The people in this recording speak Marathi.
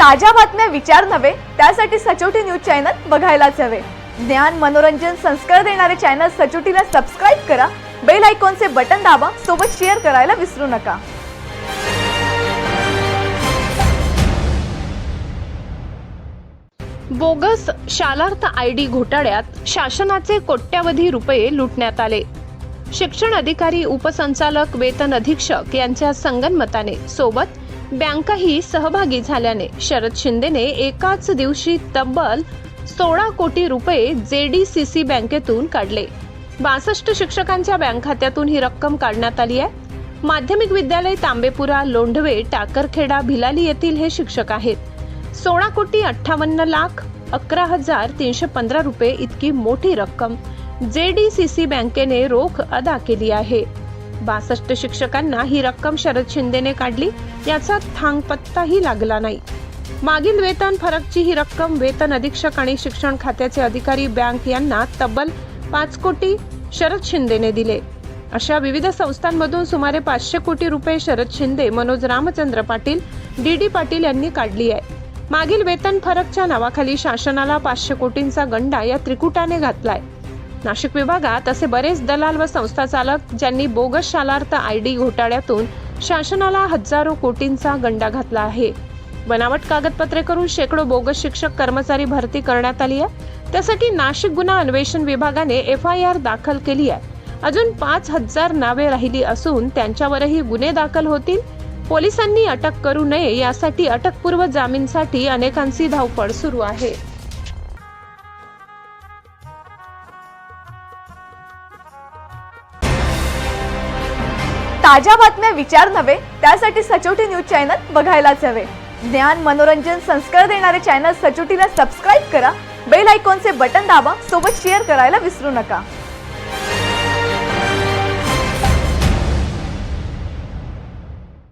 ताज्या बातम्या विचार नव्हे त्यासाठी सचोटी न्यूज चॅनल बघायलाच हवे। ज्ञान मनोरंजन संस्कार देणारे चॅनल सचोटीला सबस्क्राइब करा, बेल आयकॉनचे बटन दाबा, सोबत शेअर करायला विसरू नका। बोगस शालार्थ आयडी घोटाळ्यात शासनाचे कोट्यवधी रुपये लुटण्यात आले। शिक्षण अधिकारी, उपसंचालक, वेतन अधीक्षक यांच्या संगनमताने सोबत बँकाही सहभागी झाल्याने शरद शिंदेने एकाच दिवशी तब्बल 16 कोटी रुपये JDCC बँकेतून काढले। 62 शिक्षकांच्या बँक खात्यातून ही रक्कम काढण्यात आली आहे। माध्यमिक विद्यालय तांबेपुरा, लोंढवे, टाकरखेडा, भिलाली येथील हे शिक्षक आहेत। 16 कोटी 58 लाख 11,315 रुपये इतकी मोठी रक्कम JDCC बँकेने रोख अदा केली आहे। 62 शिक्षकांना ही रक्कम शरद शिंदेने काढली याचा थांगपत्ताही लागला नाही। मागील वेतन फरकची ही रक्कम वेतन अधीक्षक आणि शिक्षण खात्याचे अधिकारी बँक यांना तब्बल 5 कोटी शरद शिंदेने दिले। अशा विविध संस्थांमधून सुमारे 500 कोटी रुपये शरद शिंदे, मनोज रामचंद्र पाटील, DD पाटील यांनी काढली आहे। मागील वेतन फरकच्या नावाखाली शासनाला 500 कोटींचा गंडा या त्रिकुटाने घातलाय। नाशिक विभागात असे बरेच दलाल व संस्था चालक ज्यांनी बोगस शालार्थ आयडी घोटाळ्यातून शासनाला हजारो कोटींचा गंडा घातला आहे। बनावट कागदपत्रे करून शेकडो बोगस शिक्षक कर्मचारी भरती करण्यात आली आहे। त्यासाठी नाशिक गुन्हा अन्वेषण विभागाने FIR दाखल केली आहे। अजून 5,000 नावे राहिली असून त्यांच्यावरही गुन्हे दाखल होतील। पोलिसांनी अटक करू नये यासाठी अटकपूर्व जामीनसाठी अनेकांची धावपळ सुरू आहे। ताज्या बातम्या विचार नव्हे त्यासाठी सचोटी न्यूज चॅनल बघायलाच हवे। ज्ञान मनोरंजन संस्कार देणारे चॅनल सचोटीला सबस्क्राइब करा, बेल आयकॉनचे बटन दाबा, सोबत शेअर करायला विसरू नका।